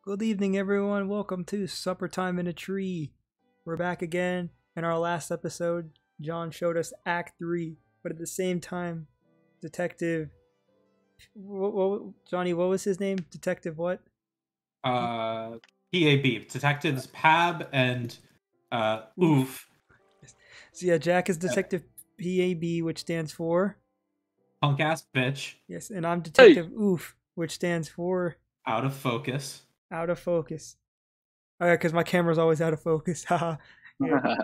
Good evening, everyone. Welcome to Supper Time in a Tree. We're back again. In our last episode, John showed us Act 3, but at the same time, Detective... Johnny, what was his name? Detective what? PAB. Detectives Pab and Oof. So yeah, Jack is Detective PAB, which stands for... Punk ass bitch. Yes, and I'm Detective Oof, which stands for... Out of focus. Out of focus. Oh yeah, because my camera's always out of focus. Haha. Yeah.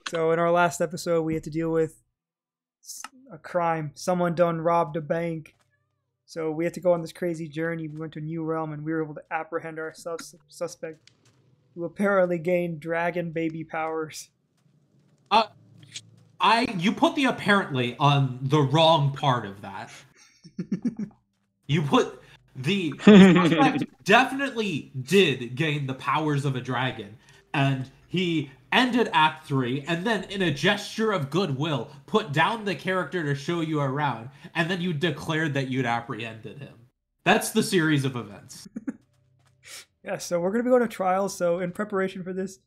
So in our last episode, we had to deal with a crime. Someone done robbed a bank. So we had to go on this crazy journey. We went to a new realm, and we were able to apprehend our suspect, who apparently gained dragon baby powers. You put the apparently on the wrong part of that. You put the suspect definitely did gain the powers of a dragon, and he ended Act 3, and then in a gesture of goodwill, put down the character to show you around, and then you declared that you'd apprehended him. That's the series of events. Yeah, so we're going to be going to trial, so in preparation for this,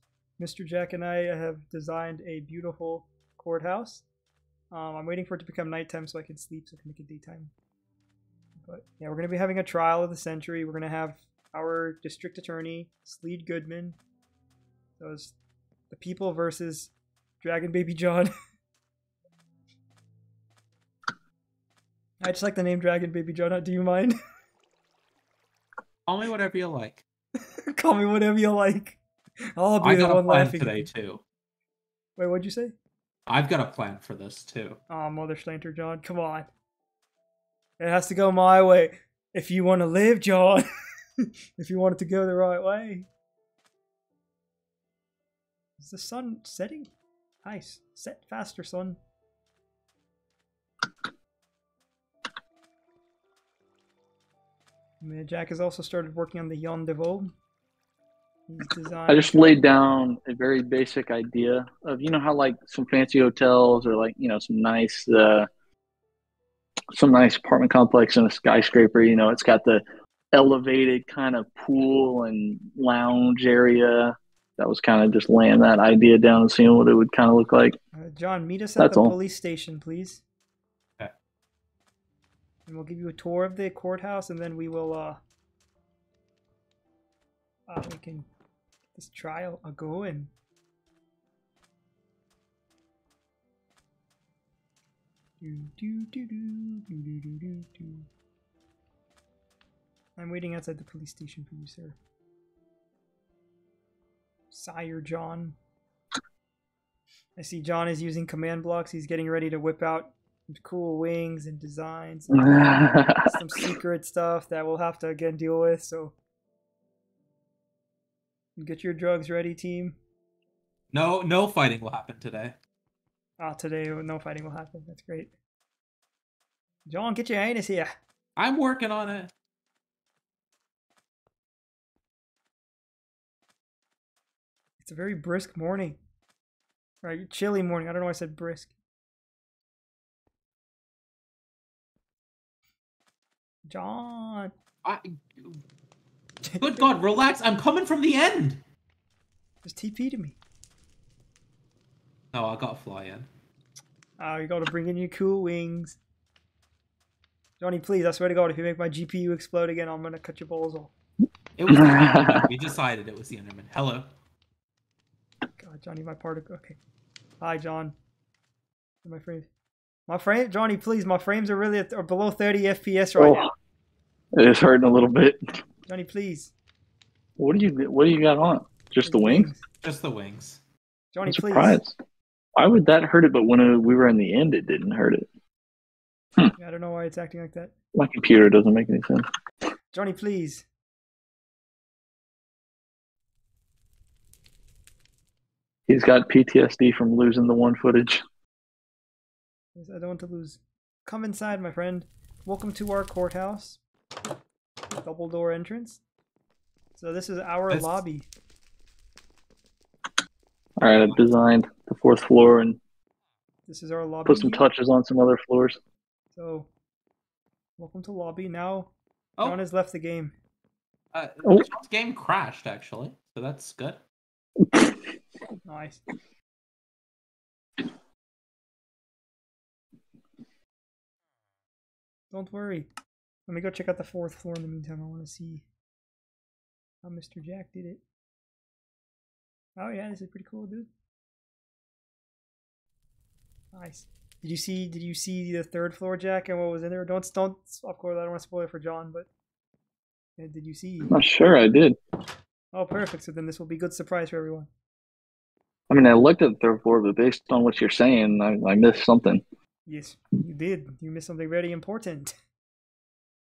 Mr. Jack and I have designed a beautiful courthouse. I'm waiting for it to become nighttime so I can sleep, so I can make it daytime. But yeah, we're going to be having a trial of the century. We're going to have our district attorney, Sleed Goodman. So it's the people versus Dragon Baby John. I just like the name Dragon Baby John. Do you mind? Call me whatever you like. Call me whatever you like. I'll be the one laughing today too. Wait, what'd you say? I've got a plan for this too. Oh, Mother Schlanter, John, come on. It has to go my way. If you want to live, John. If you want it to go the right way. Is the sun setting? Nice. Set faster, son. Jack has also started working on the Yon Deveau. I just laid down a very basic idea of, you know, how like some fancy hotels or like, you know, some nice apartment complex in a skyscraper, you know, it's got the elevated kind of pool and lounge area. That was kind of just laying that idea down and seeing what it would kind of look like. John, meet us at the police station, please. Okay. And we'll give you a tour of the courthouse, and then we will, we can get this trial going. I'm waiting outside the police station for you, sir. Sire John. I see John is using command blocks. He's getting ready to whip out cool wings and designs and some secret stuff that we'll have to again deal with. So get your drugs ready, team. No fighting will happen today. Today no fighting will happen. That's great. John, get your anus here. I'm working on it. It's a very brisk morning. Right, chilly morning. I don't know why I said brisk. John. Good God, relax. I'm coming from the end. Just TP to me. No, I gotta fly in. Oh, you gotta bring in your cool wings. Johnny, please, I swear to God, if you make my GPU explode again, I'm gonna cut your balls off. It was the Enderman. We decided it was the Enderman. Hello. God, Johnny, my particle. Okay. Hi, John. My frames. Johnny, please, my frames are really are below 30 FPS right now. It is hurting a little bit. Johnny, please. What do you got on? Just the wings? Just the wings. Johnny, please. Surprised. Why would that hurt it? But when we were in the end, it didn't hurt it. Yeah, I don't know why it's acting like that. My computer doesn't make any sense. Johnny, please. He's got PTSD from losing the one footage. I don't want to lose. Come inside, my friend. Welcome to our courthouse. Double door entrance. So this is our lobby. Alright, I've designed the 4th floor and this is our lobby. Put some touches on some other floors. So, welcome to lobby. Now, John has left the game. Oh. John's game crashed actually, so that's good. Nice. Don't worry. Let me go check out the 4th floor in the meantime. I want to see how Mr. Jack did it. Oh yeah, this is pretty cool, dude. Nice. Did you see the 3rd floor, Jack, and what was in there? Don't of course I don't want to spoil it for John, but did you see? I'm not sure I did. Oh, perfect. So then this will be a good surprise for everyone. I mean, I looked at the 3rd floor, but based on what you're saying, I missed something. Yes, you did. You missed something very important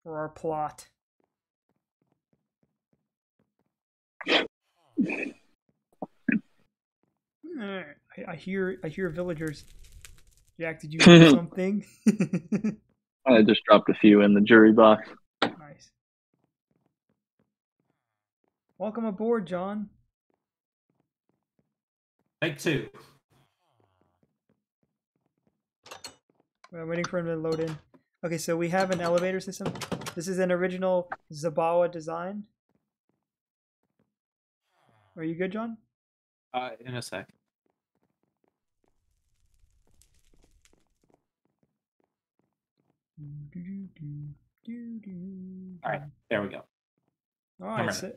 for our plot. I hear villagers. Jack, did you hear something? I just dropped a few in the jury box. Nice. Welcome aboard, John. Take 2. I'm waiting for him to load in. Okay, so we have an elevator system. This is an original Zabawa design. Are you good, John? In a sec. All right, there we go. All right, so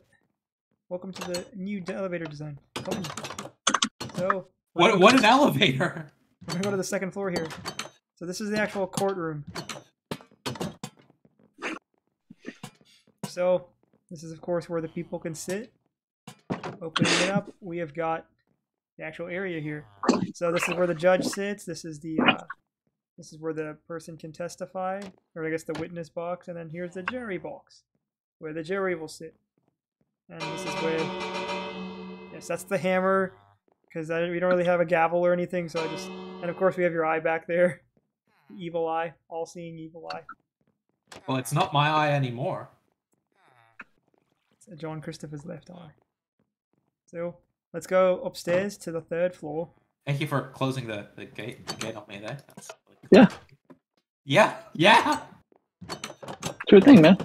welcome to the new elevator design. Come in. So what an elevator! We're gonna go to the 2nd floor here. So this is the actual courtroom. So this is of course where the people can sit. Opening it up, we have got the actual area here. So this is where the judge sits. This is where the person can testify, or I guess the witness box, and then here's the jury box, where the jury will sit. And this is where, yes, that's the hammer, because we don't really have a gavel or anything. So and of course we have your eye back there. Evil eye, all-seeing evil eye. Well, it's not my eye anymore. It's John Christopher's left eye. So let's go upstairs to the 3rd floor. Thank you for closing the gate on me there. Yeah. Yeah. Sure thing, man.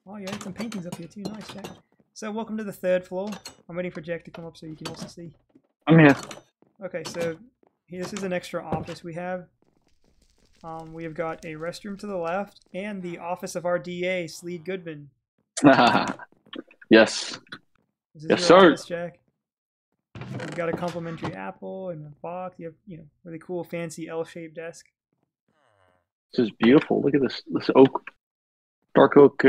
Oh, you had some paintings up here too. Nice, Jack. So welcome to the 3rd floor. I'm waiting for Jack to come up so you can also see. I'm here. Okay, so this is an extra office we have. We have got a restroom to the left and the office of our DA, Sleed Goodman. Yes. This is yes, your sir. office, Jack. You've got a complimentary apple and a box. You have, really cool, fancy L-shaped desk. This is beautiful. Look at this dark oak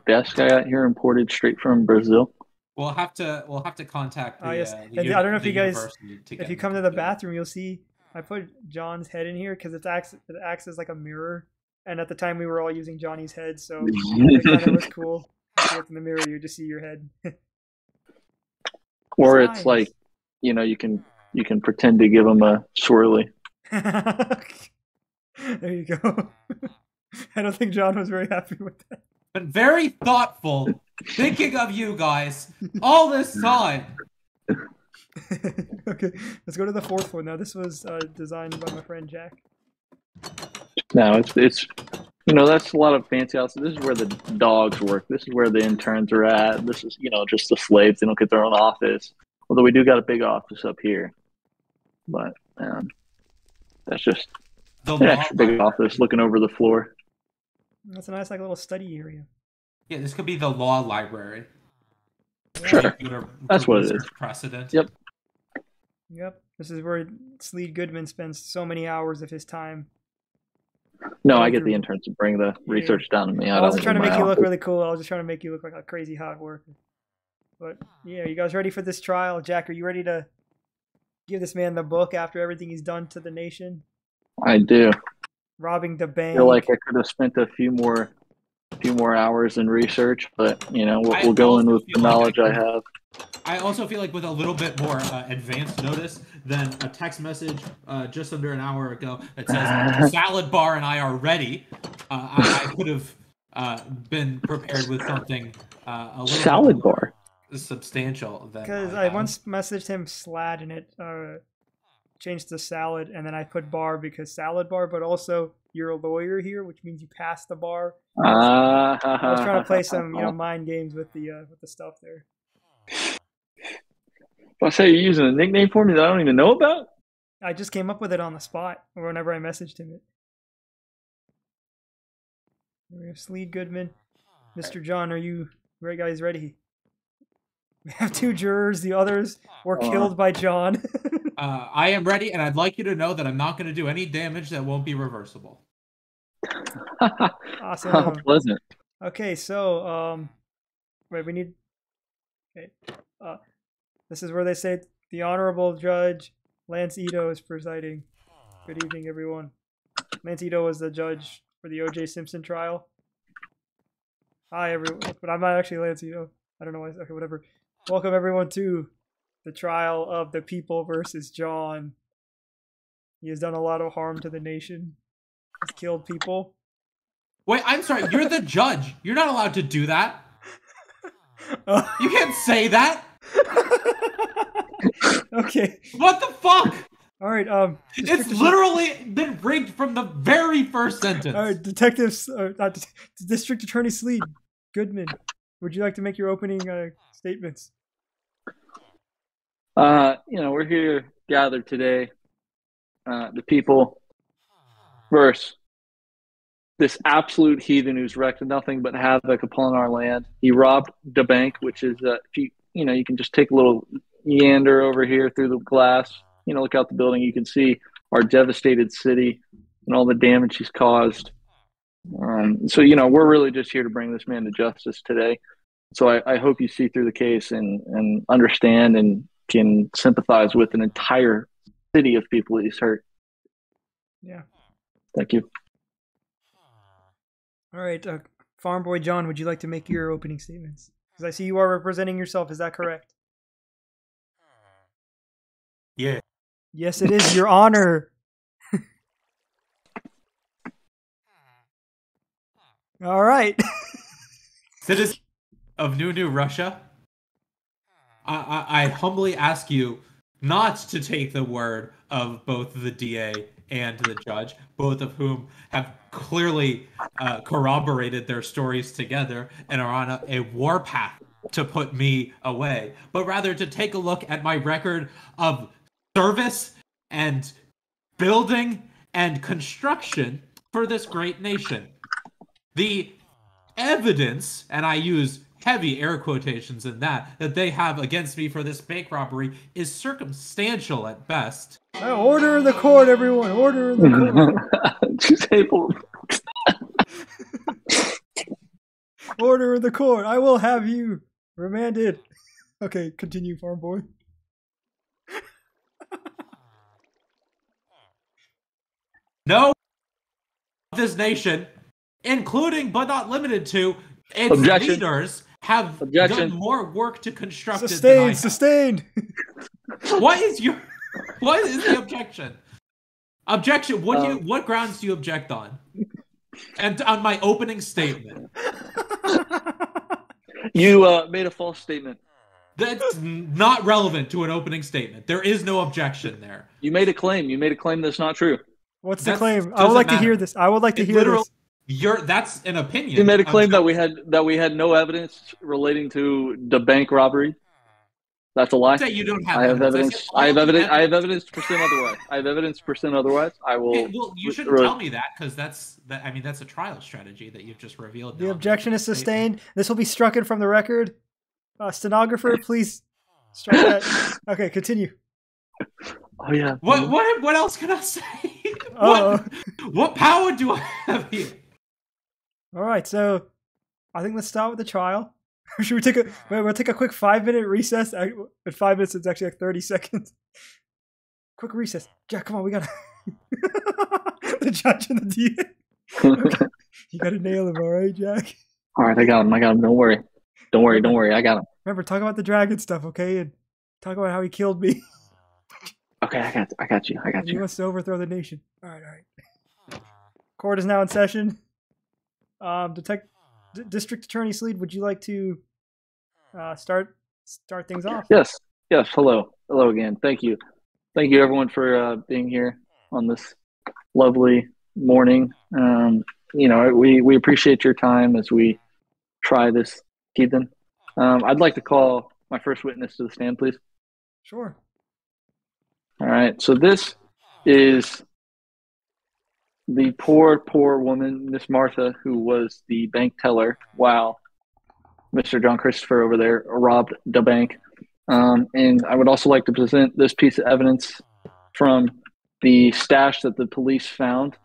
desk I got here, imported straight from Brazil. We'll have to contact the. Yes. The I don't know if you guys, university to if you come to the bathroom, you'll see I put John's head in here because it acts as like a mirror. And at the time, we were all using Johnny's head, so it kind of was cool. If you look in the mirror, you just see your head. Or It's it's nice. like, you can pretend to give them a swirly. There you go. I don't think John was very happy with that. But very thoughtful, thinking of you guys all this time. Okay, let's go to the 4th floor now. This was designed by my friend Jack. No, it's that's a lot of fancy houses. This is where the dogs work. This is where the interns are at. This is just the slaves. They don't get their own office. Although we do got a big office up here, but that's just an extra big office looking over the floor. That's a nice little study area. Yeah, this could be the law library. Sure, that's what it is. Precedent. Yep. This is where Sleed Goodman spends so many hours of his time. No, I get the interns to bring the research down to me. I wasn't trying to make you look really cool. I was just trying to make you look like a crazy hard worker. But yeah, you guys ready for this trial? Jack, are you ready to give this man the book after everything he's done to the nation? I do. Robbing the bank. I feel like I could have spent a few more hours in research, but we'll go in with the knowledge I have. I also feel like with a little bit more advanced notice than a text message just under an hour ago that says salad bar and I are ready, I could have been prepared with something a little salad bar substantial. Because I once messaged him slad and it changed to salad, and then I put bar because salad bar, but also you're a lawyer here, which means you passed the bar. I was trying to play some, mind games with the stuff there. I say you're using a nickname for me that I don't even know about? I just came up with it on the spot whenever I messaged him it. We have Sleed Goodman. Mr. John, are you guys ready? We have 2 jurors. The others were killed by John. I am ready, and I'd like you to know that I'm not going to do any damage that won't be reversible. Awesome. How pleasant. Okay, so wait, we need. Okay, this is where they say the Honorable Judge Lance Ito is presiding. Good evening, everyone. Lance Ito was the judge for the O.J. Simpson trial. Hi, everyone. But I'm not actually Lance Ito. I don't know why. Okay, whatever. Welcome, everyone, to the trial of the people versus John. He has done a lot of harm to the nation. He's killed people. Wait, I'm sorry. You're the judge. You're not allowed to do that. You can't say that. Okay. What the fuck? All right. It's literally been rigged from the very first sentence. All right, District Attorney Sleed Goodman, would you like to make your opening statements? We're here gathered today, the people versus this absolute heathen who's wreaked nothing but havoc upon our land. He robbed the bank, which is, you can just take a little yander over here through the glass, look out the building, you can see our devastated city and all the damage he's caused. So we're really just here to bring this man to justice today. So I hope you see through the case and understand and can sympathize with an entire city of people he's hurt. Yeah. Thank you. All right, Farm Boy John, would you like to make your opening statements? Because I see you are representing yourself. Is that correct? Yeah. Yes, it is, Your Honor. All right. Citizen of New Russia, I humbly ask you not to take the word of both the DA and the judge, both of whom have clearly corroborated their stories together and are on a warpath to put me away, but rather to take a look at my record of service and building and construction for this great nation. The evidence, and I use heavy air quotations in that they have against me for this bank robbery is circumstantial at best. Order in the court, everyone. Order in the court. Order in the court. I will have you remanded. Okay, continue, Farm Boy. No, this nation, including but not limited to its Objection. Leaders, have done more work to construct it than I have. Sustained. What is the objection? Objection. What grounds do you object on? And on my opening statement, you made a false statement. That's not relevant to an opening statement. There is no objection there. You made a claim. You made a claim that's not true. What's the claim? I would like to hear this. I would like to hear this. That's an opinion. You made a claim that we had no evidence relating to the bank robbery. That's a lie. Say you don't have evidence. I have evidence to present otherwise. I have evidence to present otherwise. I will. Okay, well, you shouldn't tell me that because that's a trial strategy that you've just revealed. The objection is sustained. This will be struck from the record. Stenographer, please strike that. Okay, continue. Oh yeah. What else can I say? What power do I have here? All right, so I think let's start with the trial. Should we take we'll take a quick 5-minute recess. At 5 minutes, it's actually like 30 seconds. Quick recess. Jack, come on, we gotta the judge and the DA. Okay. You gotta nail him, all right, Jack? All right, I got him. Don't worry. I got him. Remember, talk about the dragon stuff, okay? And talk about how he killed me. Okay, I got you. He wants to overthrow the nation. All right. Court is now in session. District Attorney Sleed, would you like to start things off? Yes. Hello again. Thank you, everyone, for being here on this lovely morning. we appreciate your time as we try this, Keithan. I'd like to call my first witness to the stand, please. Sure. All right. So this is the poor woman, Miss Martha, who was the bank teller while Mr. John Christopher over there robbed the bank. And I would also like to present this piece of evidence from the stash that the police found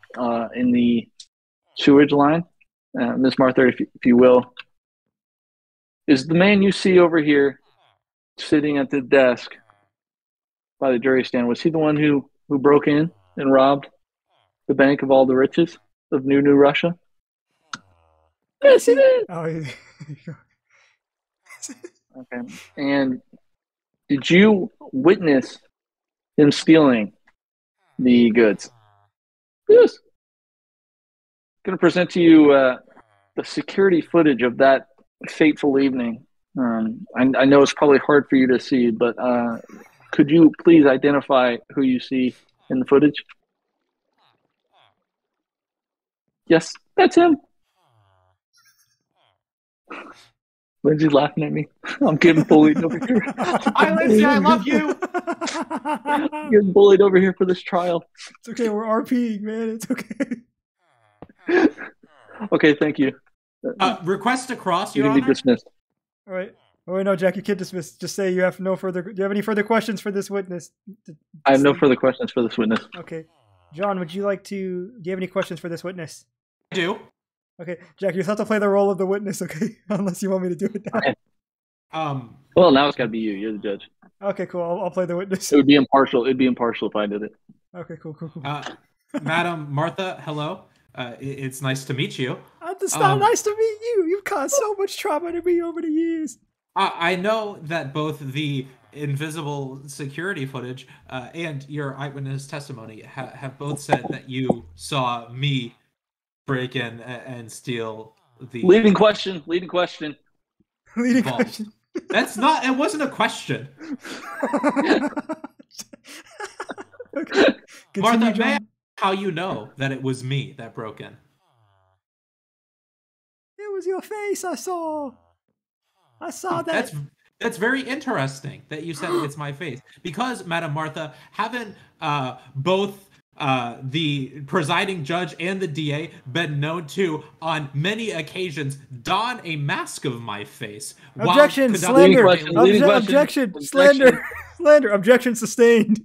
in the sewage line. Miss Martha, if you will, is the man you see over here sitting at the desk by the jury stand, was he the one who broke in and robbed the bank of all the riches of New Russia? Yes, he did. Oh, Okay. And did you witness him stealing the goods? Yes. I'm going to present to you the security footage of that fateful evening. I know it's probably hard for you to see, but could you please identify who you see in the footage? Yes, that's him. Lindsay's laughing at me. I'm getting bullied over here. Hi, Lindsay, I love you. I'm getting bullied over here for this trial. It's okay. We're RPing, man. It's okay. Okay, thank you. Request to cross, You Your can be Honor. dismissed. All right. Oh, wait, no, Jack, you can't dismiss. Just say you have no further. Do you have any further questions for this witness? I have no further questions for this witness. Okay. John, would you like to. Do you have any questions for this witness? I do. Okay, Jack, you have to play the role of the witness, okay? Unless you want me to do it now. Okay. Well, now it's got to be you. You're the judge. Okay, cool. I'll play the witness. It would be impartial. It'd be impartial if I did it. Okay, cool. Madam Martha, hello. It's nice to meet you. It's not nice to meet you. You've caused so much trauma to me over the years. I know that both the invisible security footage and your eyewitness testimony have both said that you saw me break in and steal the Leading question. Leading vault. question. That's not. It wasn't a question. Okay. Martha, Continue, may I John. ask how you know that it was me that broke in? It was your face I saw. I saw that. That's very interesting that you said it's my face, because, Madam Martha, haven't both the presiding judge and the DA been known to, on many occasions, don a mask of my face? Objection, while slander. Leading question. Objection, slander. Slander. Objection sustained.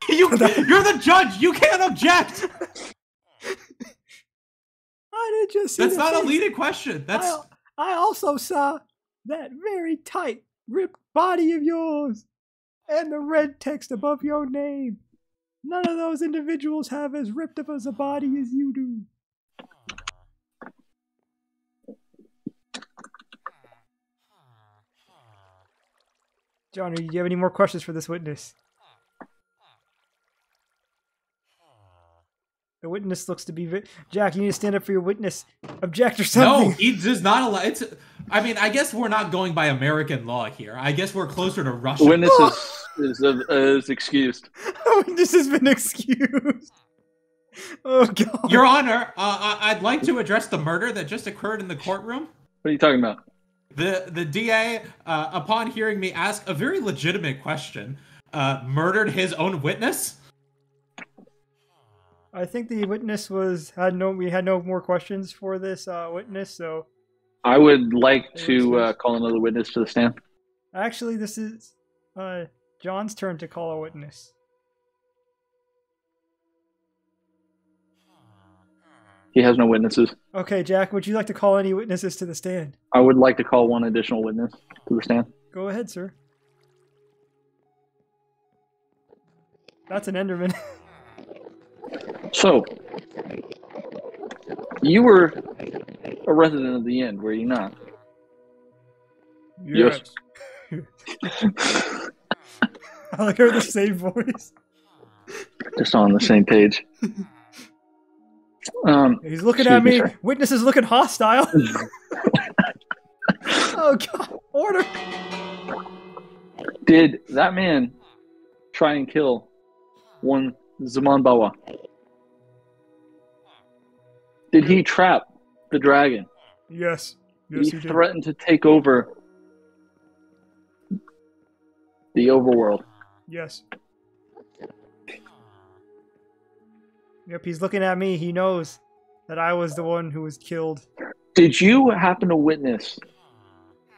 You're the judge. You can't object. I didn't just see That's the not face. a leading question. That's I also saw that very tight, ripped body of yours and the red text above your name. None of those individuals have as ripped up as a body as you do. John, do you have any more questions for this witness? The witness looks to be... Jack, you need to stand up for your witness. Object or something. No, he does not allow. I mean, I guess we're not going by American law here. I guess we're closer to Russia. The witness is excused. The witness has been excused. Oh, God. Your Honor, I'd like to address the murder that just occurred in the courtroom. What are you talking about? The DA, upon hearing me ask a very legitimate question, murdered his own witness. I think the witness had no more questions for this witness, so I would like to call another witness to the stand. actually this is John's turn to call a witness. He has no witnesses. Okay, Jack, would you like to call any witnesses to the stand? I would like to call one additional witness to the stand. Go ahead, sir. That's an Enderman. So, you were a resident of the inn, were you not? Yes. I like her the same voice. Just on the same page. He's looking at me. Sorry. Witness is looking hostile. Oh, God. Order. Did that man try and kill one Zaman Bawa? Did he trap the dragon? Yes. Did Yes, he he did. threaten to take over the overworld? Yes. Yep, he's looking at me. He knows that I was the one who was killed. Did you happen to witness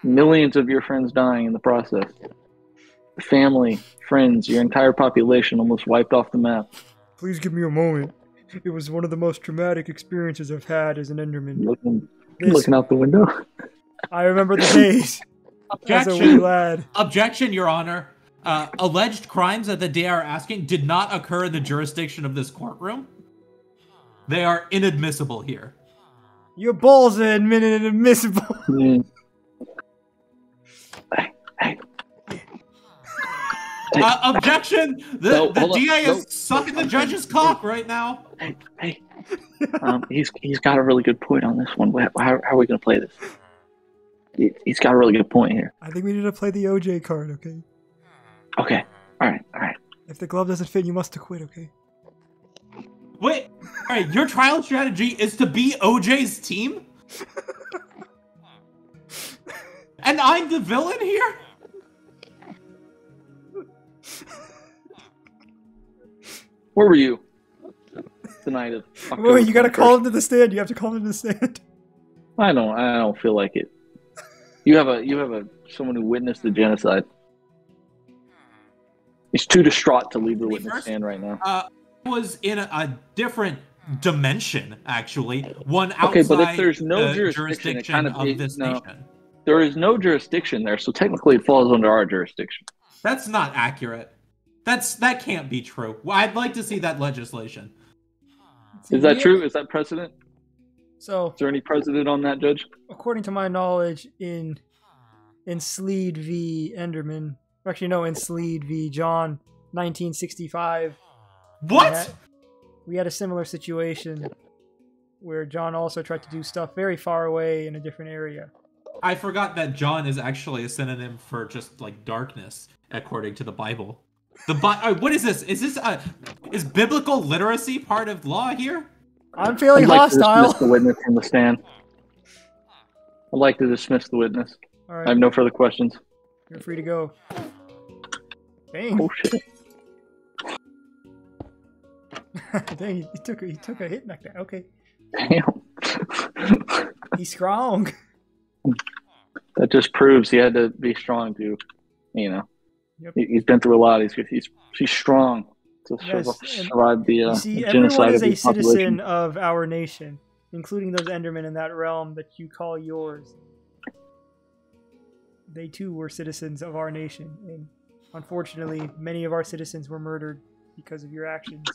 millions of your friends dying in the process? Family, friends, your entire population almost wiped off the map. Please give me a moment. It was one of the most traumatic experiences I've had as an Enderman. Looking out the window. I remember the days as a wee lad. Objection, Your Honor. Alleged crimes that the DA are asking did not occur in the jurisdiction of this courtroom. They are inadmissible here. Your balls are inadmissible. Mm. Hey. Objection! The DA is sucking the judge's cock right now. Hey. He's got a really good point on this one. How are we going to play this? He's got a really good point here. I think we need to play the OJ card, okay? Okay. All right. If the glove doesn't fit, you must acquit, okay? Wait. All right, your trial strategy is to be OJ's team? And I'm the villain here? Where were you the night of October Wait, you gotta 21st? call him to the stand. You have to call him to the stand. I don't feel like it. You have someone who witnessed the genocide. He's too distraught to leave the witness stand right now. I was in a different dimension, actually. One outside Okay, but if there's no the jurisdiction, it kind of of this no. nation. There is no jurisdiction there, so technically it falls under our jurisdiction. That's not accurate. That can't be true. Well, I'd like to see that legislation. Is that true? Is that precedent? So, Is there any precedent on that, Judge? according to my knowledge, in Sleed v. Enderman, actually no, in Sleed v. John, 1965. What? We had a similar situation where John also tried to do stuff very far away in a different area. I forgot that is actually a synonym for just like darkness, according to the Bible. What is this? Is biblical literacy part of law here? I'm feeling I'd like to hostile. dismiss the witness from the stand. I'd like to dismiss the witness. All I right, have no further questions. you're free to go. Dang. Oh shit! Dang, he took a hit like that. Okay. Damn. He's strong. That just proves he had to be strong to, Yep. He's been through a lot. He's strong to Yes, survive the You see, genocide everyone is of a the population. citizen of our nation, including those Endermen in that realm that you call yours. They too were citizens of our nation, and unfortunately, many of our citizens were murdered because of your actions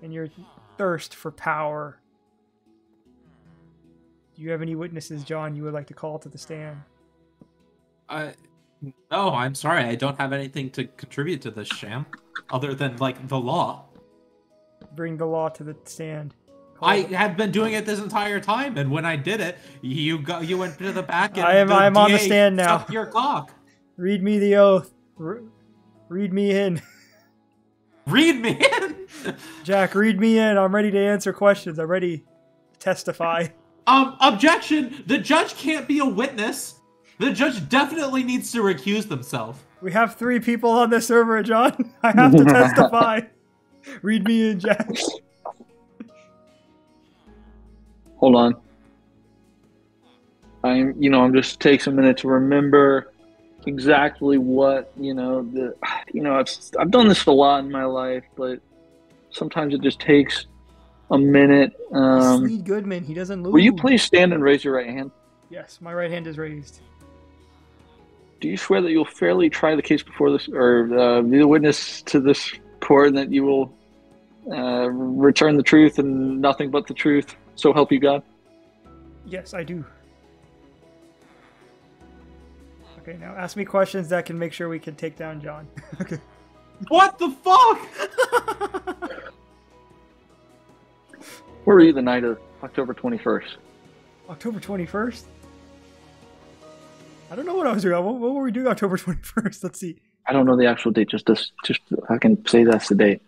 and your thirst for power. Do you have any witnesses, John, you would like to call to the stand? No, I'm sorry. I don't have anything to contribute to this sham, other than like the law. Bring the law to the stand. I have been doing it this entire time, and when I did it, you went to the back and I am on the DA stand now. sucked your cock. Read me the oath. Read me in. Read me in. Jack, read me in. I'm ready to answer questions. I'm ready to testify. Objection! The judge can't be a witness. The judge definitely needs to recuse themselves. We have 3 people on this server, John. I have to testify. Read me in, Jack. Hold on. I'm just takes a minute to remember exactly what I've done this a lot in my life, but sometimes it just takes a minute. Sleed Goodman, he doesn't lose. Will you please stand and raise your right hand? Yes, my right hand is raised. Do you swear that you'll fairly try the case before this, or be the witness to this court, and that you will return the truth and nothing but the truth, so help you God? Yes, I do. Okay, now ask me questions that can make sure we can take down John. Okay. What the fuck? Where were you the night of October 21st? October 21st? I don't know what I was doing. What were we doing October 21st? Let's see. I don't know the actual date. Just I can say that's the date.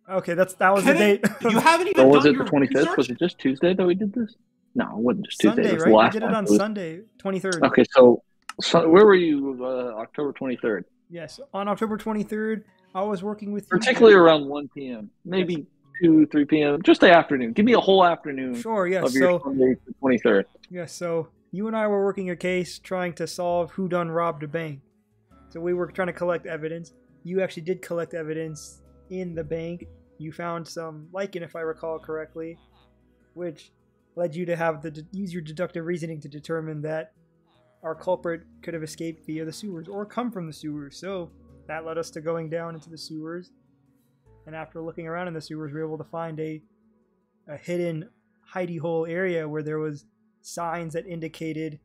Okay, that was the Kidding? date. You haven't So even was done it the your 25th? Was research? it just Tuesday that we did this? No, it wasn't just Tuesday. It Sunday, was the right? We last did it one. on It was- Sunday, 23rd. okay, so where were you October 23rd? Yes, on October 23rd, I was working with you. Particularly around 1 p.m., maybe Yes. 2, 3 p.m., just the afternoon. Give me a whole afternoon Sure, yes. of your So, Sunday, the 23rd. yes, so you and I were working a case trying to solve who done robbed a bank. So we were trying to collect evidence. You actually did collect evidence in the bank. You found some lichen, if I recall correctly, which led you to have use your deductive reasoning to determine that our culprit could have escaped via the sewers or come from the sewers. So that led us to going down into the sewers. And after looking around in the sewers, we were able to find a hidden hidey hole area where there was signs that indicated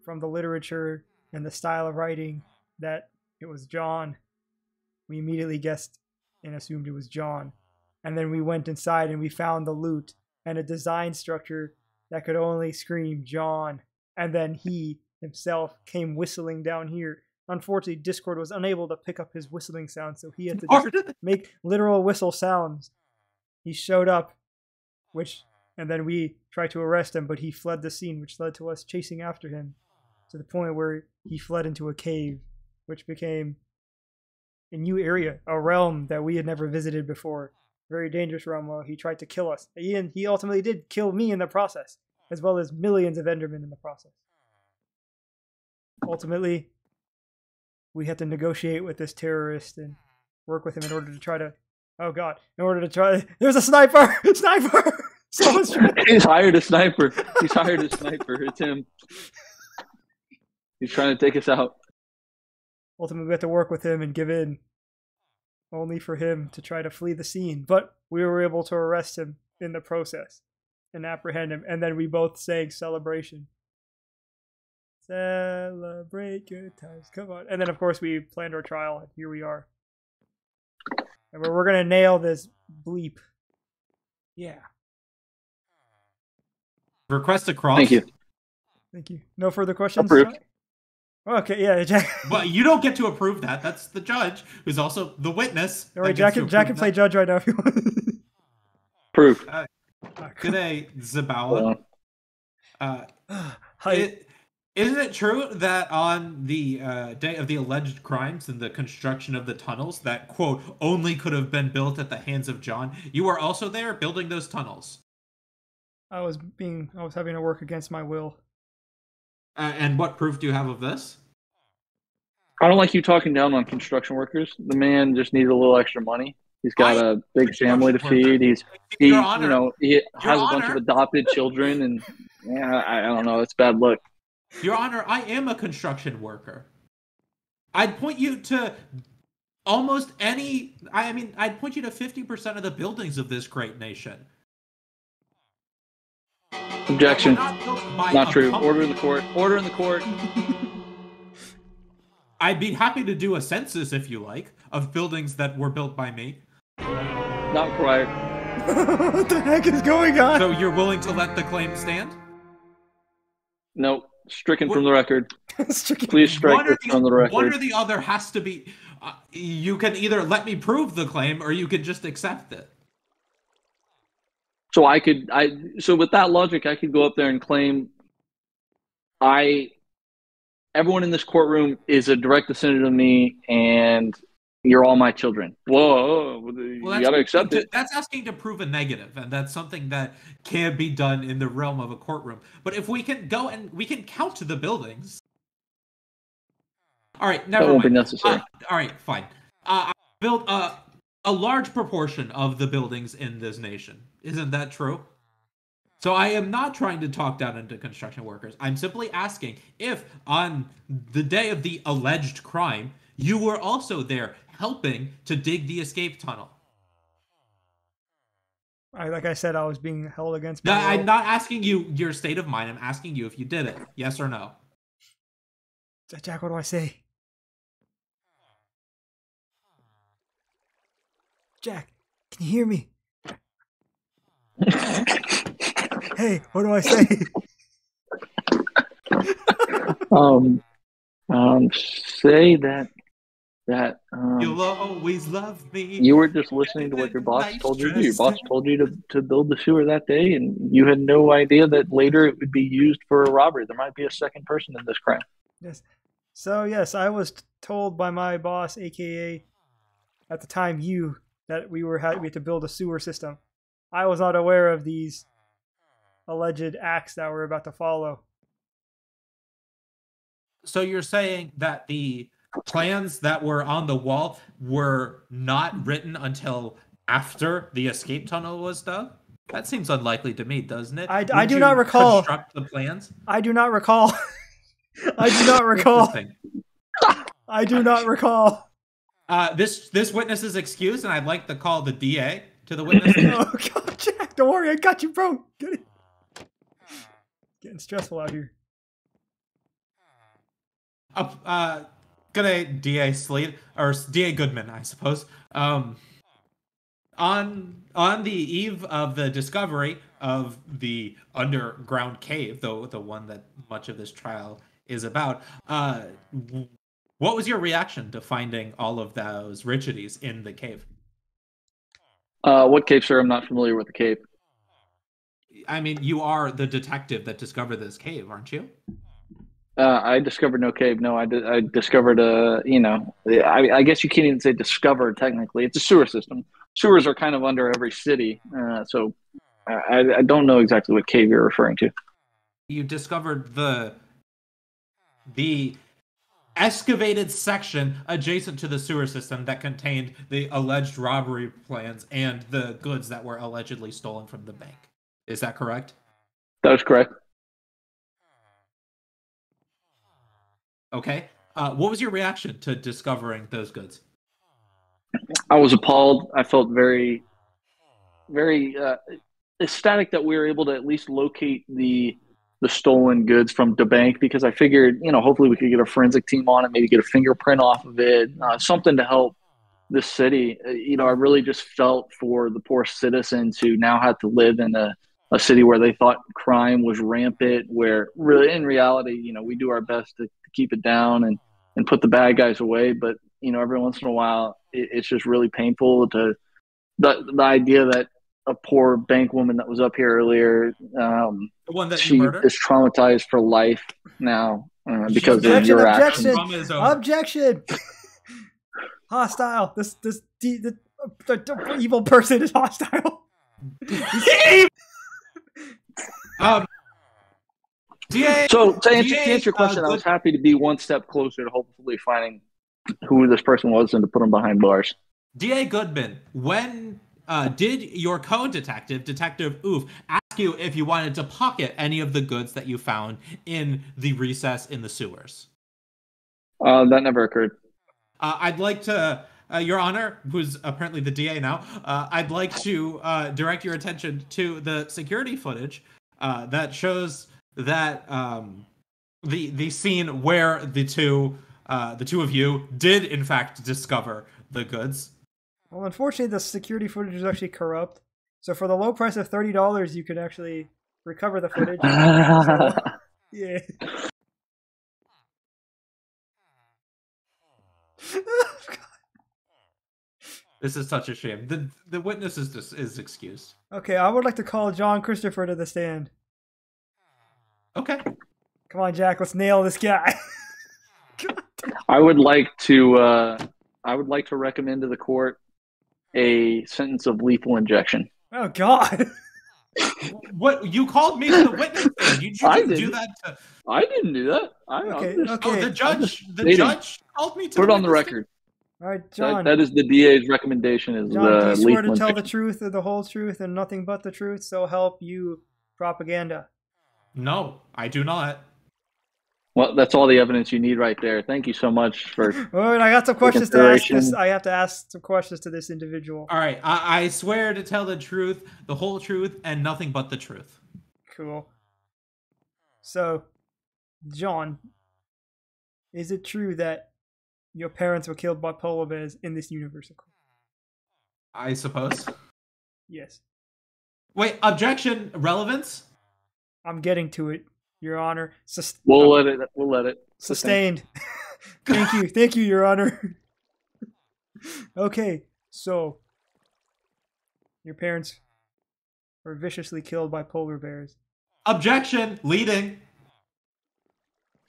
from the literature and the style of writing that it was John. We immediately guessed and assumed it was John. And then we went inside and we found the loot and a design structure that could only scream John. And then he himself came whistling down here. Unfortunately, Discord was unable to pick up his whistling sound, so he had to just make literal whistle sounds. He showed up, and then we tried to arrest him, but he fled the scene, which led to us chasing after him to the point where he fled into a cave, which became a new area, a realm that we had never visited before. Very dangerous realm. He tried to kill us. He ultimately did kill me in the process, as well as millions of Endermen in the process. Ultimately, we had to negotiate with this terrorist and work with him in order to try to... Oh god. In order to try... There's a sniper! Sniper! Someone's trying... He's hired a sniper. He's hired a sniper. It's him. He's trying to take us out. Ultimately, we had to work with him and give in, only for him to try to flee the scene. But we were able to arrest him in the process and apprehend him. And then we both sang Celebration. Celebrate good times. Come on. And then, of course, we planned our trial, and here we are. And we're going to nail this bleep. Yeah. Request a cross. Thank you. Thank you. No further questions? Approved. Okay, yeah, Jack. Well, you don't get to approve that. That's the judge, who's also the witness. All right, Jack can play judge right now if you want. Approved. Good day, Zabawa. Isn't it true that on the day of the alleged crimes and the construction of the tunnels that, quote, only could have been built at the hands of John, you were also there building those tunnels? I was having to work against my will. And what proof do you have of this? I don't like you talking down on construction workers. The man just needs a little extra money. He's got a big family to feed. He has a bunch of adopted children, and I don't know. It's bad luck. Your Honor, I am a construction worker. I'd point you to almost any... I'd point you to 50% of the buildings of this great nation. Objection. Not true. Order in the court. Order in the court. I'd be happy to do a census, if you like, of buildings that were built by me. Not required. What the heck is going on? So you're willing to let the claim stand? Nope. Stricken from the record. Please strike this from the record. One or the other has to be... you can either let me prove the claim, or you can just accept it. So so with that logic, I could go up there and claim everyone in this courtroom is a direct descendant of me, and you're all my children. Whoa, you gotta accept it. That's asking to prove a negative, and that's something that can be done in the realm of a courtroom. But if we can go and we can count the buildings. All right, never mind. That won't be necessary. All right, fine. I built a large proportion of the buildings in this nation. Isn't that true? So I am not trying to talk down into construction workers. I'm simply asking if on the day of the alleged crime, you were also there helping to dig the escape tunnel. Like I said, I was being held against my will. I'm not asking you your state of mind. I'm asking you if you did it. Yes or no? Jack, what do I say? Jack, can you hear me? Hey, what do I say? Say that that You'll always love me. you were just listening to what your boss told you to do. Your boss told you to build the sewer that day, and you had no idea that later it would be used for a robbery. There might be a second person in this crime. Yes. So yes, I was told by my boss, aka at the time you, that we had to build a sewer system. I was not aware of these alleged acts that we're about to follow. So you're saying that the plans that were on the wall were not written until after the escape tunnel was dug? That seems unlikely to me, doesn't it? I do not recall. Construct the plans? I do not recall. I do not recall. I do not recall. This witness is excused, and I'd like to call the DA to the witness. Oh God, Jack! Don't worry, I got you, bro. Get it. Getting stressful out here. Good day, DA Slade, or DA Goodman, I suppose. On the eve of the discovery of the underground cave, though the one that much of this trial is about, what was your reaction to finding all of those richides in the cave? What cave, sir? I'm not familiar with the cave. I mean, you are the detective that discovered this cave, aren't you? I discovered no cave. No, I discovered I guess you can't even say discovered technically. It's a sewer system. Sewers are kind of under every city, so I don't know exactly what cave you're referring to. You discovered the excavated section adjacent to the sewer system that contained the alleged robbery plans and the goods that were allegedly stolen from the bank. Is that correct? That is correct. Okay. What was your reaction to discovering those goods? I was appalled. I felt very, very ecstatic that we were able to at least locate the stolen goods from the bank, because I figured, hopefully we could get a forensic team on it, maybe get a fingerprint off of it, something to help this city. I really just felt for the poor citizens who now had to live in a city where they thought crime was rampant, where really in reality, we do our best to keep it down and put the bad guys away. But, every once in a while, it's just really painful to the idea that a poor bank woman that was up here earlier, the one that she you murdered? is traumatized for life now because of your actions. Objection! Hostile. The evil person is hostile. DA, so to answer your question, I was happy to be one step closer to hopefully finding who this person was and to put them behind bars. DA Goodman, when did your co-detective, Detective Oof, ask you if you wanted to pocket any of the goods that you found in the recess in the sewers? That never occurred. I'd like to, Your Honor, who's apparently the DA now, I'd like to direct your attention to the security footage that shows that the scene where the two of you did in fact discover the goods. Well, unfortunately, the security footage is actually corrupt. So for the low price of $30, you could actually recover the footage. So, yeah. This is such a shame. The witness is excused. Okay, I would like to call John Christopher to the stand. Okay. Come on, Jack. Let's nail this guy. I would like to recommend to the court a sentence of lethal injection. Oh God! What, you called me to the witness stand? You do that to... I didn't do that. Okay. Oh, the judge called me to put it on the record. All right, John. That is the DA's recommendation. Is John, do you swear to injection. tell the truth, or the whole truth, and nothing but the truth? So help you, propaganda. No, I do not. Well, that's all the evidence you need right there. Thank you so much for. All right, I got some questions to ask this. I have to ask some questions to this individual. All right, I swear to tell the truth, the whole truth, and nothing but the truth. Cool. So, John, is it true that your parents were killed by polar bears in this universe? I suppose. Yes. Wait, objection, relevance? I'm getting to it, Your Honor. We'll let it. Sustained. Thank you, Your Honor. Okay, so your parents were viciously killed by polar bears. Objection. Leading.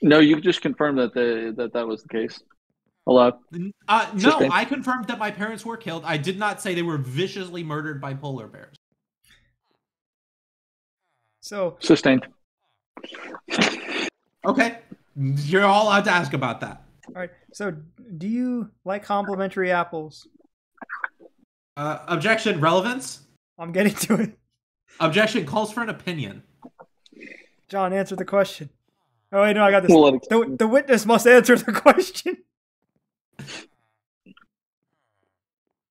No, you just confirmed that that was the case. Allowed. No, Sustained. I confirmed that my parents were killed. I did not say they were viciously murdered by polar bears. So Sustained. Okay. You're all allowed to ask about that. all right. So do you like complimentary apples? Objection. Relevance. I'm getting to it. Objection calls for an opinion. John, answer the question. Oh wait, no, I got this. Well, The witness must answer the question.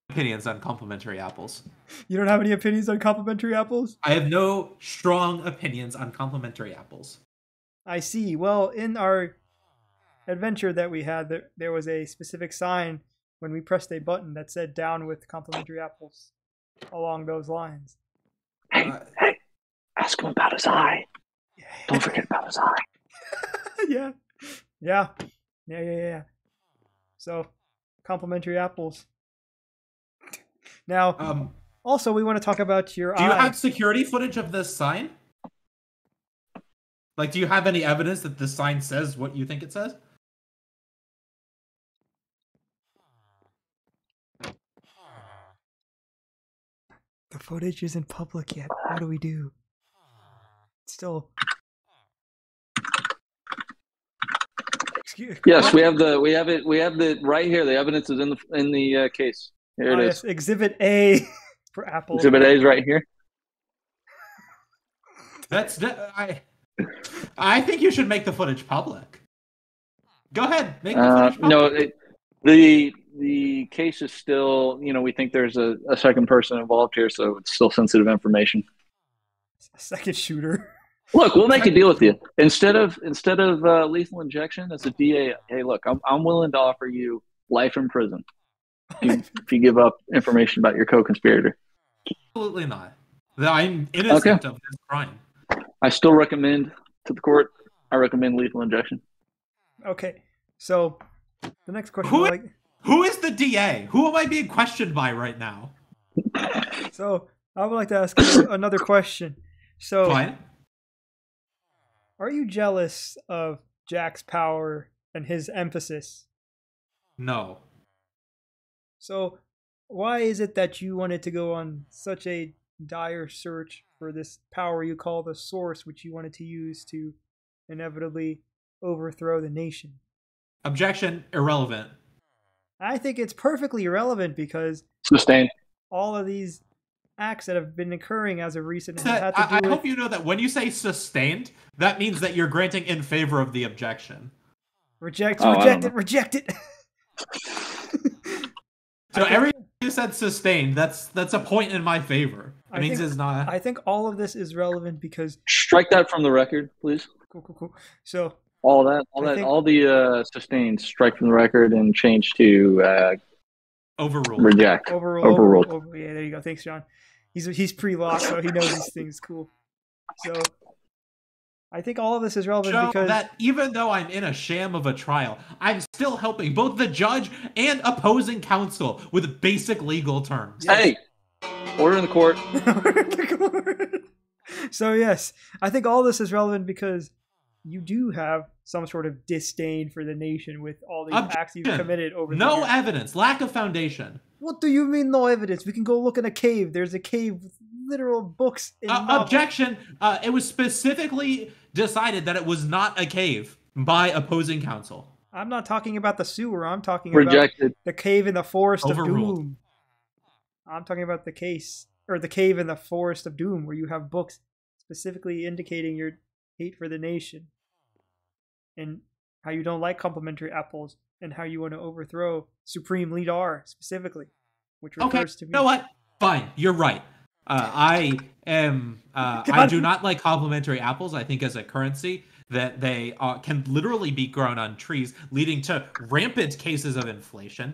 Opinions on complimentary apples. You don't have any opinions on complimentary apples? I have no strong opinions on complimentary apples. I see. Well, in our adventure that we had, there was a specific sign when we pressed a button that said "down with complimentary apples" along those lines. Hey, ask him about his eye. Don't forget about his eye. Yeah. So, complimentary apples. Now, also, we want to talk about your eye. Do you have security footage of this sign? Like, do you have any evidence that the sign says what you think it says? The footage isn't public yet. What do we do? Still. Yes, we have it right here. The evidence is in the case. Here it is. Yes, Exhibit A for Apple. Exhibit A is right here. I think you should make the footage public. Go ahead, make the footage public. No, the case is still. We think there's a second person involved here, so it's still sensitive information. A second shooter. Look, we'll make a deal with you. Instead of lethal injection, as a DA, hey, look, I'm willing to offer you life in prison if you give up information about your co-conspirator. Absolutely not. I'm innocent of this crime. I still recommend to the court. I recommend lethal injection. Okay, so the next question. Who is the DA? Who am I being questioned by right now? So I would like to ask you another question. So, Fine. Are you jealous of Jack's power and his emphasis? No. So, why is it that you wanted to go on such a dire search for this power you call the Source, which you wanted to use to inevitably overthrow the nation? Objection, irrelevant. I think it's perfectly irrelevant because Sustained. all of these acts that have been occurring as of recent I hope you know that when you say sustained, that means that you're granting in favor of the objection. Reject it. So every time you said sustained, that's a point in my favor. It means it's not. I think all of this is relevant because Strike that from the record, please. Cool. So all the sustained, strike from the record and change to overruled. Reject. Overruled. Yeah, there you go. Thanks, John. He's pre-law, so he knows these things. Cool. So I think all of this is relevant because that even though I'm in a sham of a trial, I'm still helping both the judge and opposing counsel with basic legal terms. Yes. Hey, order in the court. So yes, I think all this is relevant because you do have some sort of disdain for the nation with all these acts you've committed over the years. No evidence, lack of foundation. What do you mean no evidence? We can go look in a cave. There's a cave with literal books. Objection. It was specifically decided that it was not a cave by opposing counsel. I'm not talking about the sewer. I'm talking about the cave in the Forest Overruled. of Doom. I'm talking about the cave in the Forest of Doom where you have books specifically indicating your hate for the nation and how you don't like complimentary apples and how you want to overthrow Supreme Leader specifically, which refers to me. You know what? Fine, you're right. I do not like complimentary apples. I think as a currency that they can literally be grown on trees, leading to rampant cases of inflation.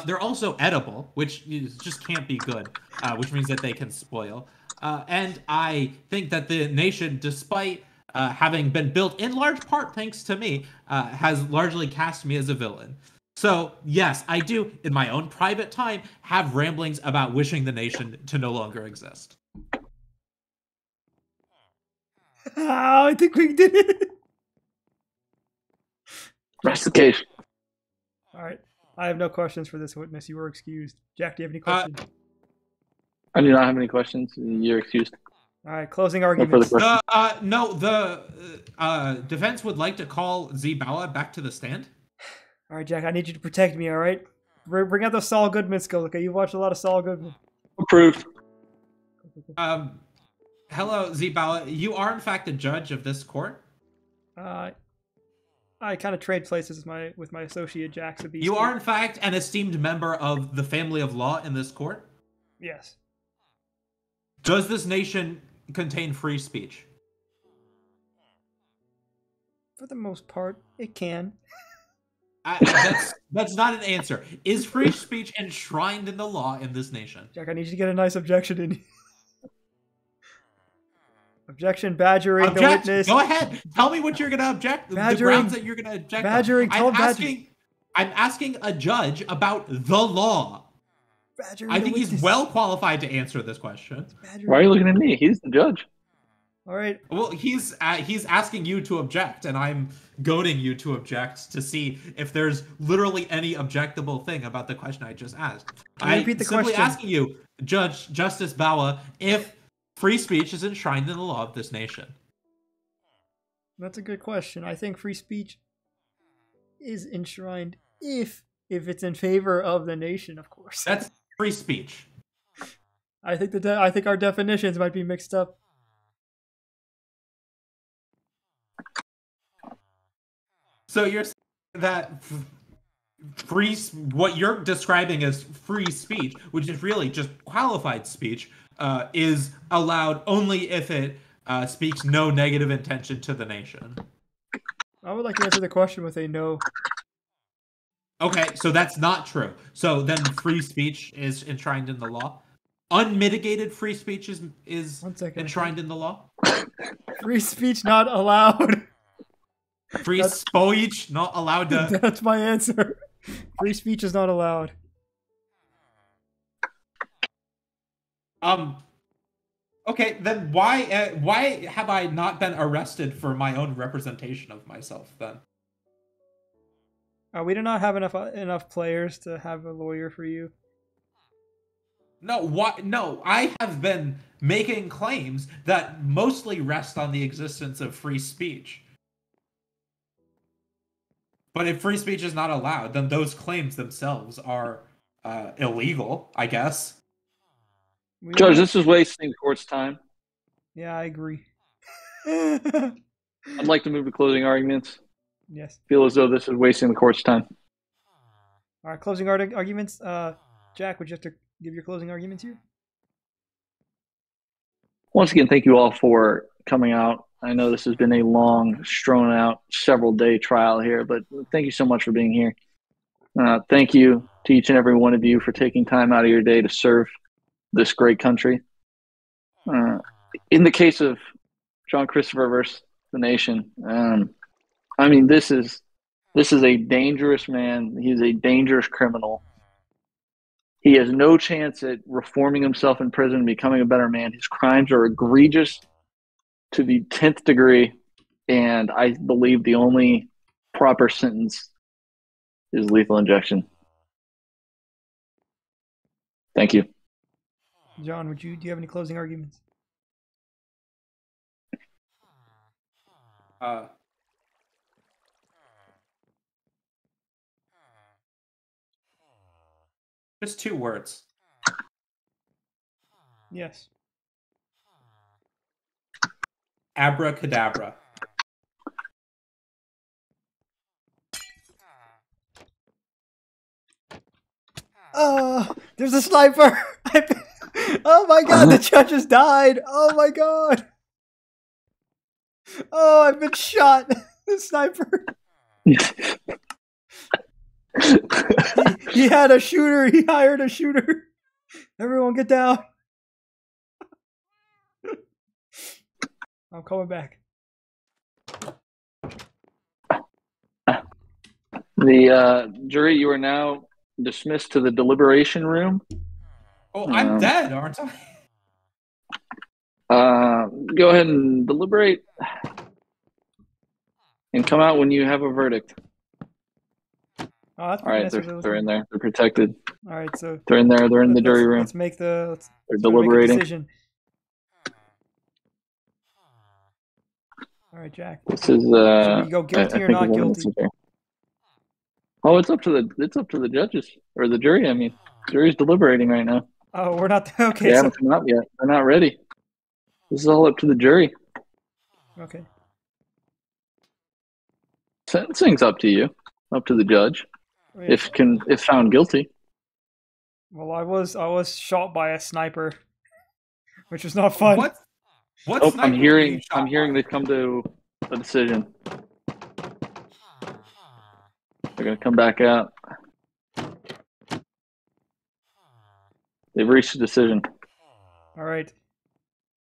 They're also edible, which just can't be good, which means that they can spoil. And I think that the nation, despite having been built in large part thanks to me, has largely cast me as a villain. So, yes, I do, in my own private time, have ramblings about wishing the nation to no longer exist. Oh, I think we did it. Rest the case. All right. I have no questions for this witness. You were excused. Jack, do you have any questions? I do not have any questions. You're excused. All right. Closing No further arguments. questions. The defense would like to call Zibawa back to the stand. All right, Jack. I need you to protect me. All right. Bring out those Saul Goodman skills. Okay, you've watched a lot of Saul Goodman. Approved. Hello, Zibawa. You are in fact a judge of this court. I kind of trade places with my associate Jack Sabisi. You are in fact an esteemed member of the family of law in this court. Yes. Does this nation contain free speech? For the most part, it can. That's not an answer. Is free speech enshrined in the law in this nation? Jack, I need you to get a nice objection in. Objection, badgering the witness. Go ahead. Tell me what you're going to object. The grounds that you're going to object. Badgering. I'm asking a judge about the law. I think he's well qualified to answer this question. Why are you looking at me? He's the judge. All right. Well, he's asking you to object, and I'm goading you to object to see if there's literally any objectable thing about the question I just asked. I'm simply asking you, Justice Bawa, if free speech is enshrined in the law of this nation. That's a good question. I think free speech is enshrined if it's in favor of the nation, of course. That's free speech. I think our definitions might be mixed up. So you're saying that what you're describing as free speech, which is really just qualified speech, is allowed only if it speaks no negative intention to the nation. I would like to answer the question with a no. Okay, so that's not true. So then free speech is enshrined in the law. Unmitigated free speech is enshrined in the law. Free speech not allowed. Free speech not allowed to. That's my answer. Free speech is not allowed. Okay, then why have I not been arrested for my own representation of myself then? We do not have enough players to have a lawyer for you. No, what? No, I have been making claims that mostly rest on the existence of free speech. But if free speech is not allowed, then those claims themselves are illegal, I guess. Judge, this is wasting the court's time. Yeah, I agree. I'd like to move to closing arguments. Yes. Feel as though this is wasting the court's time. All right, closing arguments. Jack, would you have to give your closing arguments here? Once again, thank you all for coming out. I know this has been a long, strawn-out, several-day trial here, but thank you so much for being here. Thank you to each and every one of you for taking time out of your day to serve this great country. In the case of John Christopher versus the nation, I mean, this is a dangerous man. He's a dangerous criminal. He has no chance at reforming himself in prison and becoming a better man. His crimes are egregious to the 10th degree, and I believe the only proper sentence is lethal injection. Thank you. John, do you have any closing arguments? Just 2 words. Yes. Abracadabra. There's a sniper! Oh my god, the judge has died! Oh my god! Oh, I've been shot! The sniper! He had a shooter! He hired a shooter! Everyone get down! I'm coming back. The jury, you are now dismissed to the deliberation room. Oh, I'm dead, aren't I? Go ahead and deliberate and come out when you have a verdict. Oh, that's All right, nice. they're in there. They're protected. All right, so They're in there. They're in the jury room. Let's make the. They're Make a deliberating. decision. All right, Jack. This is Should we go guilty or not guilty? Oh, it's up to the judges or the jury. I mean, jury's deliberating right now. Oh, we're not okay. They haven't come out yet. They're not ready. This is all up to the jury. Okay. Sentencing's up to you, up to the judge. Wait. If found guilty. Well, I was shot by a sniper, which was not fun. What? Oh, I'm hearing they've come to a decision. They're gonna come back out. They've reached a decision. All right.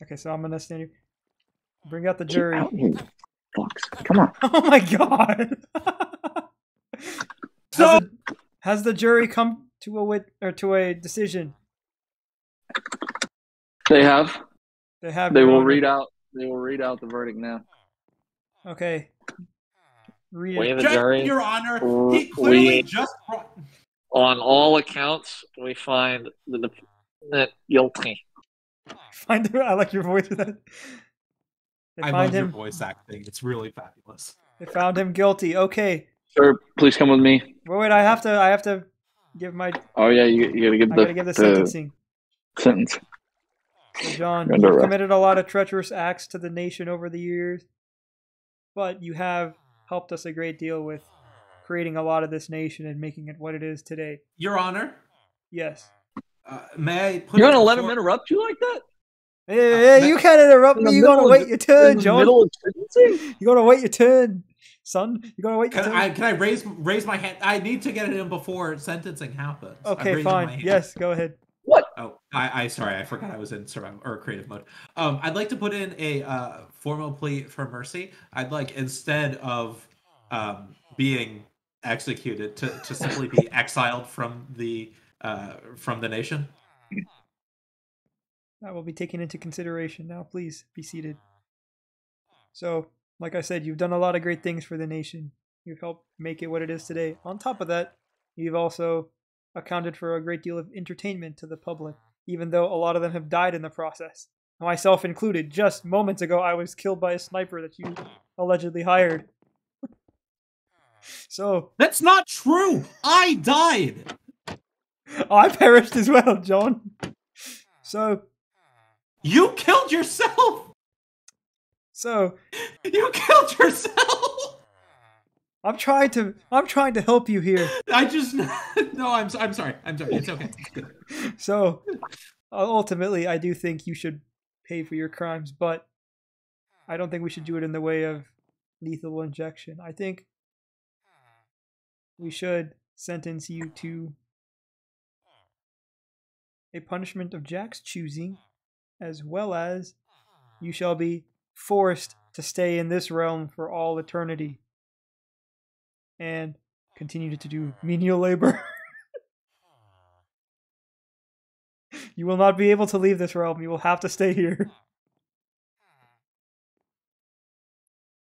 Okay, so I'm gonna stand here. Bring out the jury. Get out here, Fox. Come on. Oh my god. Has the jury come to a decision? They have. They have. They will read out. They will read out the verdict now. Okay. Read We, it. the jury, Your Honor, he clearly just brought... on all accounts, we find the defendant guilty. Find him. I like your voice with that. I love your voice acting. It's really fabulous. They found him guilty. Okay. Sir, please come with me. Wait, I have to give my. Oh yeah, you gotta give the sentencing. Sentence. So John, you've committed a lot of treacherous acts to the nation over the years, but you have helped us a great deal with creating a lot of this nation and making it what it is today. Your Honor? Yes. May I put You're gonna let him interrupt you like that? Hey, you can't interrupt me. You gotta wait your turn, John. Middle of sentencing? You gotta wait your turn, son. You gotta wait your turn. Can I raise my hand? I need to get it in before sentencing happens. Okay, fine. Yes, go ahead. What? Oh, sorry, I forgot I was in survival or creative mode. I'd like to put in a formal plea for mercy. I'd like, instead of being executed, to simply be exiled from the nation. That will be taken into consideration. Now, please be seated. So, like I said, you've done a lot of great things for the nation. You've helped make it what it is today. On top of that, you've also accounted for a great deal of entertainment to the public, even though a lot of them have died in the process. Myself included. Just moments ago, I was killed by a sniper that you allegedly hired. So... That's not true! I died! I perished as well, John. So... You killed yourself! So... You killed yourself! I'm trying to help you here. I just... No, I'm sorry. It's okay. It's good. So, ultimately, I do think you should pay for your crimes, but I don't think we should do it in the way of lethal injection. I think we should sentence you to a punishment of Jack's choosing, as well as you shall be forced to stay in this realm for all eternity and continue to do menial labor. You will not be able to leave this realm. You will have to stay here.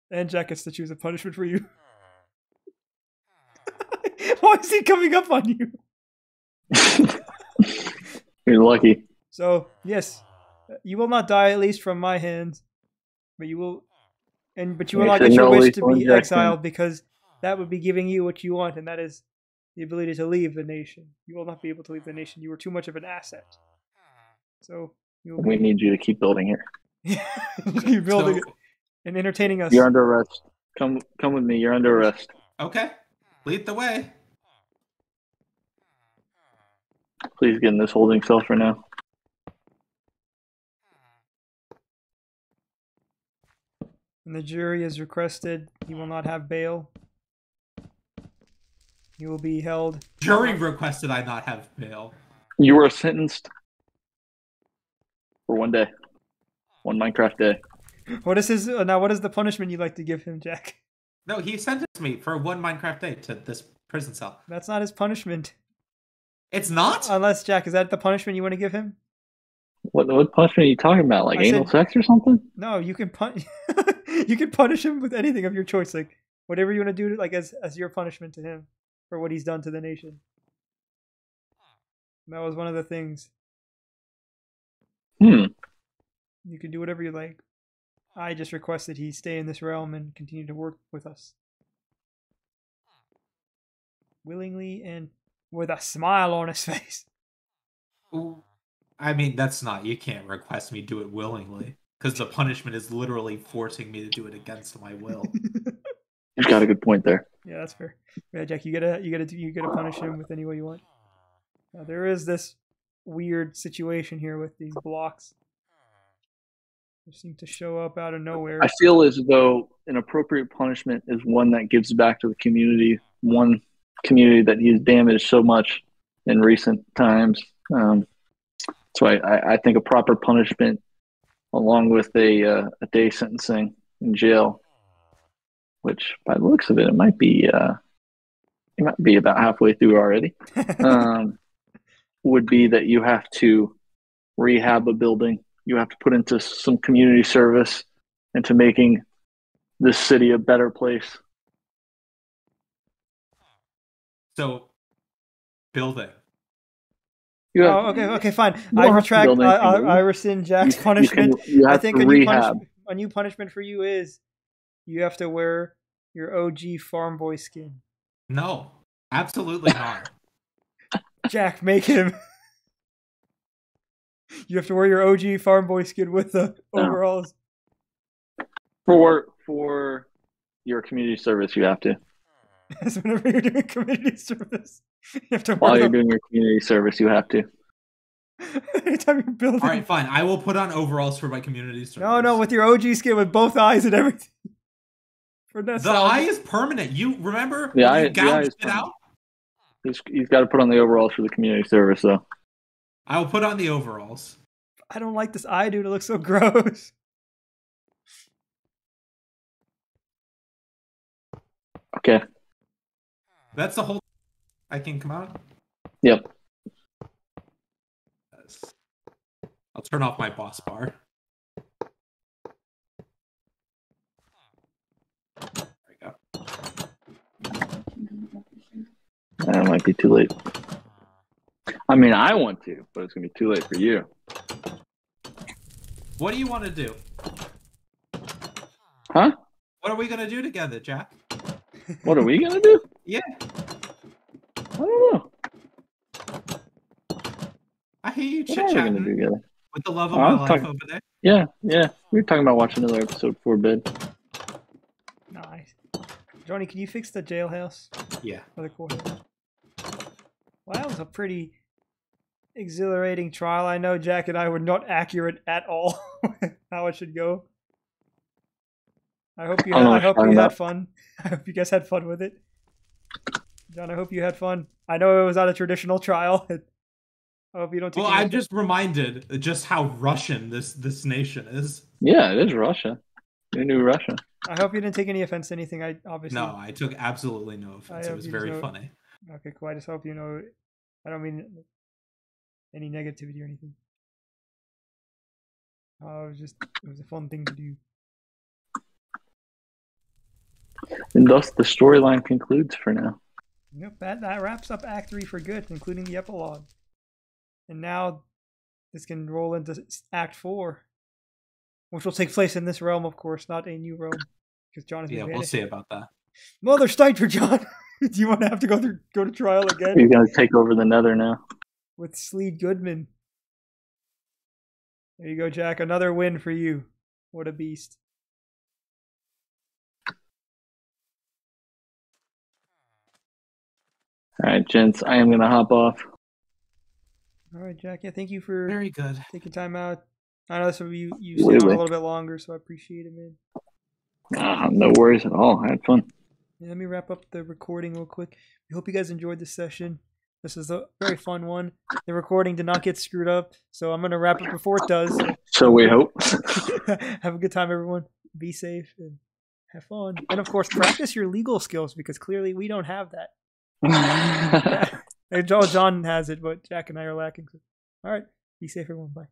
And Jack gets to choose a punishment for you. Why is he coming up on you? You're lucky. So, yes, you will not die, at least from my hands, but you will not get your wish to be exiled, because that would be giving you what you want, and that is the ability to leave the nation. You will not be able to leave the nation. You are too much of an asset. So we need you to keep building here. Keep building it and entertaining us. You're under arrest. Come with me. You're under arrest. Okay, lead the way. Please get in this holding cell for now. And the jury has requested he will not have bail. He will be held. Jury requested I not have bail. You were sentenced for 1 day. 1 Minecraft day. What is his now? What is the punishment you'd like to give him, Jack? No, he sentenced me for 1 Minecraft day to this prison cell. That's not his punishment. It's not? Unless, Jack, is that the punishment you want to give him? What punishment are you talking about? Like anal sex or something? No, you can you can punish him with anything of your choice, like whatever you want to do, like as your punishment to him for what he's done to the nation. And that was one of the things. You can do whatever you like. I just requested he stay in this realm and continue to work with us. Willingly and with a smile on his face. Ooh. I mean, that's not, you can't request me do it willingly, because the punishment is literally forcing me to do it against my will. You've got a good point there. Yeah, that's fair. Yeah, Jack, you gotta punish him with any way you want. Now, there is this weird situation here with these blocks. They seem to show up out of nowhere. I feel as though an appropriate punishment is one that gives back to the community, one community that he's damaged so much in recent times. So I think a proper punishment, along with a day sentencing in jail, which by the looks of it, it might be about halfway through already, would be that you have to rehab a building. You have to put into some community service into making this city a better place. So, building. Okay, fine. I retract. I rescind Jack's punishment. I think a new punishment for you is you have to wear your OG farm boy skin. No, absolutely not. Jack, make him. You have to wear your OG farm boy skin with the overalls. For your community service, you have to. Yes, whenever you're doing community service, you have to. While you're doing your community service, you have to. Anytime you're building. All right, fine. I will put on overalls for my community service. No, with your OG skin with both eyes and everything. The eye is permanent. You remember? The eye gouged it out. He's got to put on the overalls for the community service, though. I will put on the overalls. I don't like this eye, dude. It looks so gross. Okay. That's the whole. I can come out. Yep. I'll turn off my boss bar. There we go. That might be too late. I mean, I want to, but it's going to be too late for you. What do you want to do? Huh? What are we going to do together, Jack? What are we going to do? Yeah. I don't know. I hear you What are we going to do together? With the love of my life over there. Yeah. We were talking about watching another episode before bed. Nice. Johnny, can you fix the jailhouse? Yeah. For the courthouse? Well, that was a pretty exhilarating trial. I know Jack and I were not accurate at all how it should go. I hope you had fun. I hope you guys had fun with it. John, I hope you had fun. I know it was not a traditional trial. I hope you don't take I'm just reminded just how Russian this nation is. Yeah, it is Russia. You knew Russia. I hope you didn't take any offense to anything. No, I took absolutely no offense. It was very funny. Okay, cool. I just hope you know. I don't mean any negativity or anything. It was a fun thing to do. And thus the storyline concludes for now. Yep, that wraps up Act 3 for good, including the epilogue. And now this can roll into Act 4, which will take place in this realm, of course, not a new realm, because John is we'll see about that. Mother Stiper, John. Do you want to have to go to trial again? You're gonna take over the Nether now with Sleed Goodman. There you go, Jack. Another win for you. What a beast. All right, gents. I am gonna hop off. All right, Jack. Yeah, thank you for very good taking time out. I know some of you stayed on a little bit longer, so I appreciate it, man. No worries at all. I had fun. Yeah, let me wrap up the recording real quick. We hope you guys enjoyed this session. This is a very fun one. The recording did not get screwed up, so I'm going to wrap it before it does. So we hope. Have a good time, everyone. Be safe and Have fun. And of course, practice your legal skills because clearly we don't have that. John has it, but Jack and I are lacking. All right. Be safe, everyone. Bye.